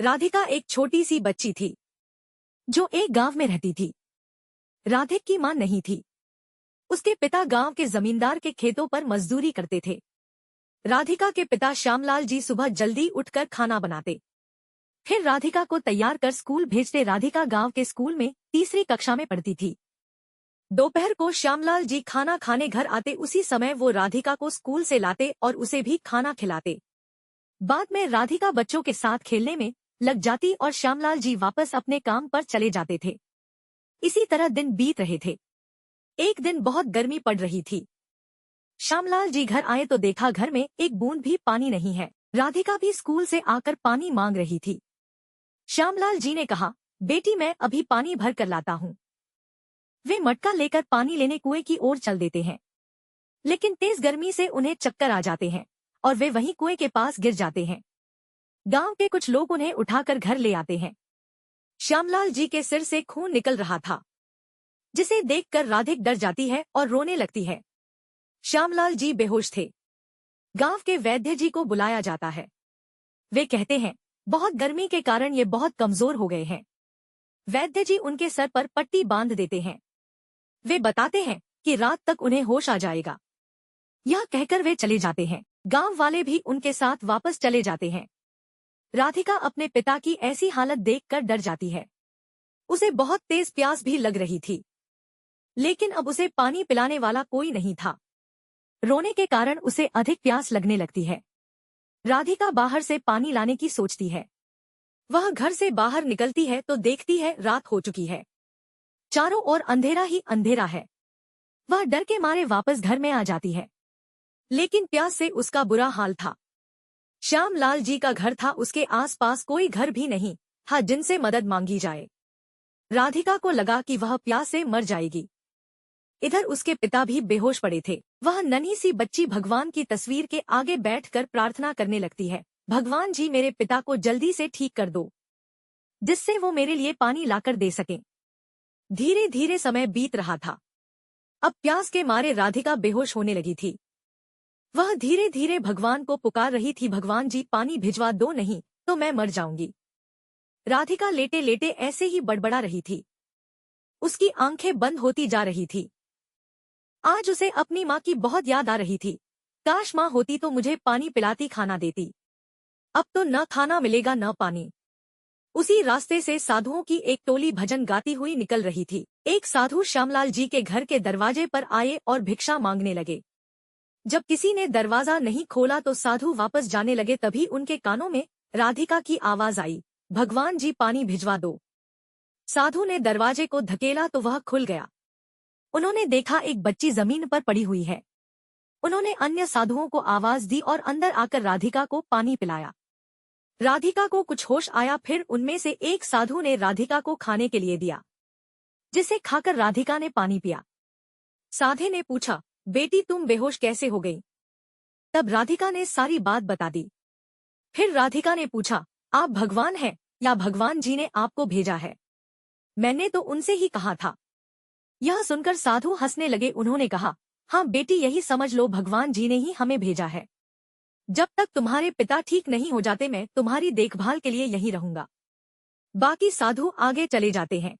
राधिका एक छोटी सी बच्ची थी जो एक गांव में रहती थी। राधिक की मां नहीं थी। उसके पिता गांव के जमींदार के खेतों पर मजदूरी करते थे। राधिका के पिता श्यामलाल जी सुबह जल्दी उठकर खाना बनाते, फिर राधिका को तैयार कर स्कूल भेजते। राधिका गांव के स्कूल में तीसरी कक्षा में पढ़ती थी। दोपहर को श्यामलाल जी खाना खाने घर आते, उसी समय वो राधिका को स्कूल से लाते और उसे भी खाना खिलाते। बाद में राधिका बच्चों के साथ खेलने में लग जाती और श्यामलाल जी वापस अपने काम पर चले जाते थे। इसी तरह दिन बीत रहे थे। एक दिन बहुत गर्मी पड़ रही थी। श्यामलाल जी घर आए तो देखा घर में एक बूंद भी पानी नहीं है। राधिका भी स्कूल से आकर पानी मांग रही थी। श्यामलाल जी ने कहा, बेटी मैं अभी पानी भर कर लाता हूँ। वे मटका लेकर पानी लेने कुएं की ओर चल देते हैं, लेकिन तेज गर्मी से उन्हें चक्कर आ जाते हैं और वे वहीं कुएं के पास गिर जाते हैं। गांव के कुछ लोग उन्हें उठाकर घर ले आते हैं। श्यामलाल जी के सिर से खून निकल रहा था, जिसे देखकर राधिक डर जाती है और रोने लगती है। श्यामलाल जी बेहोश थे। गांव के वैद्य जी को बुलाया जाता है। वे कहते हैं, बहुत गर्मी के कारण ये बहुत कमजोर हो गए हैं। वैद्य जी उनके सर पर पट्टी बांध देते हैं। वे बताते हैं कि रात तक उन्हें होश आ जाएगा। यह कहकर वे चले जाते हैं। गांव वाले भी उनके साथ वापस चले जाते हैं। राधिका अपने पिता की ऐसी हालत देखकर डर जाती है। उसे बहुत तेज प्यास भी लग रही थी, लेकिन अब उसे पानी पिलाने वाला कोई नहीं था। रोने के कारण उसे अधिक प्यास लगने लगती है। राधिका बाहर से पानी लाने की सोचती है। वह घर से बाहर निकलती है तो देखती है रात हो चुकी है। चारों ओर अंधेरा ही अंधेरा है। वह डर के मारे वापस घर में आ जाती है, लेकिन प्यास से उसका बुरा हाल था। श्यामलाल जी का घर था, उसके आसपास कोई घर भी नहीं था जिनसे मदद मांगी जाए। राधिका को लगा कि वह प्यास से मर जाएगी। इधर उसके पिता भी बेहोश पड़े थे। वह नन्ही सी बच्ची भगवान की तस्वीर के आगे बैठकर प्रार्थना करने लगती है, भगवान जी मेरे पिता को जल्दी से ठीक कर दो, जिससे वो मेरे लिए पानी लाकर दे सकें। धीरे धीरे समय बीत रहा था। अब प्यास के मारे राधिका बेहोश होने लगी थी। वह धीरे धीरे भगवान को पुकार रही थी, भगवान जी पानी भिजवा दो, नहीं तो मैं मर जाऊंगी। राधिका लेटे लेटे ऐसे ही बड़बड़ा रही थी। उसकी आंखें बंद होती जा रही थी। आज उसे अपनी माँ की बहुत याद आ रही थी। काश माँ होती तो मुझे पानी पिलाती, खाना देती। अब तो न खाना मिलेगा न पानी। उसी रास्ते से साधुओं की एक टोली भजन गाती हुई निकल रही थी। एक साधु श्यामलाल जी के घर के दरवाजे पर आए और भिक्षा मांगने लगे। जब किसी ने दरवाजा नहीं खोला तो साधु वापस जाने लगे। तभी उनके कानों में राधिका की आवाज आई, भगवान जी पानी भिजवा दो। साधु ने दरवाजे को धकेला तो वह खुल गया। उन्होंने देखा एक बच्ची जमीन पर पड़ी हुई है। उन्होंने अन्य साधुओं को आवाज दी और अंदर आकर राधिका को पानी पिलाया। राधिका को कुछ होश आया। फिर उनमें से एक साधु ने राधिका को खाने के लिए दिया, जिसे खाकर राधिका ने पानी पिया। साधे ने पूछा, बेटी तुम बेहोश कैसे हो गई? तब राधिका ने सारी बात बता दी। फिर राधिका ने पूछा, आप भगवान हैं या भगवान जी ने आपको भेजा है? मैंने तो उनसे ही कहा था। यह सुनकर साधु हंसने लगे। उन्होंने कहा, हाँ बेटी यही समझ लो, भगवान जी ने ही हमें भेजा है। जब तक तुम्हारे पिता ठीक नहीं हो जाते मैं तुम्हारी देखभाल के लिए यहीं रहूंगा। बाकी साधु आगे चले जाते हैं।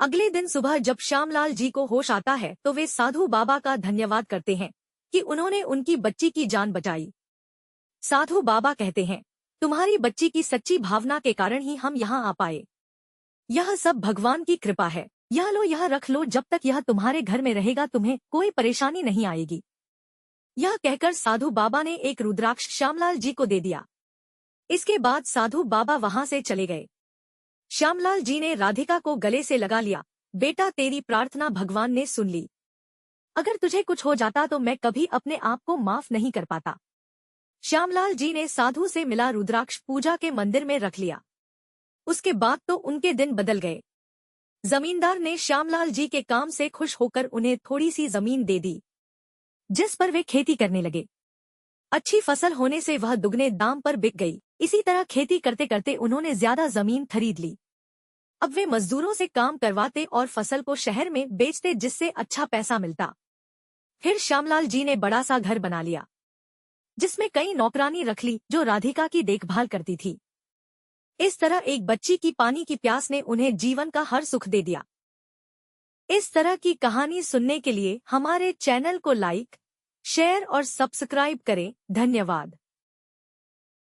अगले दिन सुबह जब श्यामलाल जी को होश आता है तो वे साधु बाबा का धन्यवाद करते हैं कि उन्होंने उनकी बच्ची की जान बचाई। साधु बाबा कहते हैं, तुम्हारी बच्ची की सच्ची भावना के कारण ही हम यहाँ आ पाए। यह सब भगवान की कृपा है। यह लो, यह रख लो, जब तक यह तुम्हारे घर में रहेगा तुम्हें कोई परेशानी नहीं आएगी। यह कहकर साधु बाबा ने एक रुद्राक्ष श्यामलाल जी को दे दिया। इसके बाद साधु बाबा वहां से चले गए। श्यामलाल जी ने राधिका को गले से लगा लिया, बेटा तेरी प्रार्थना भगवान ने सुन ली। अगर तुझे कुछ हो जाता तो मैं कभी अपने आप को माफ नहीं कर पाता। श्यामलाल जी ने साधु से मिला रुद्राक्ष पूजा के मंदिर में रख लिया। उसके बाद तो उनके दिन बदल गए। जमींदार ने श्यामलाल जी के काम से खुश होकर उन्हें थोड़ी सी जमीन दे दी, जिस पर वे खेती करने लगे। अच्छी फसल होने से वह दुगने दाम पर बिक गई। इसी तरह खेती करते करते उन्होंने ज्यादा जमीन खरीद ली। अब वे मजदूरों से काम करवाते और फसल को शहर में बेचते, जिससे अच्छा पैसा मिलता। फिर श्यामलाल जी ने बड़ा सा घर बना लिया, जिसमें कई नौकरानी रख ली जो राधिका की देखभाल करती थी। इस तरह एक बच्ची की पानी की प्यास ने उन्हें जीवन का हर सुख दे दिया। इस तरह की कहानी सुनने के लिए हमारे चैनल को लाइक, शेयर और सब्सक्राइब करें। धन्यवाद।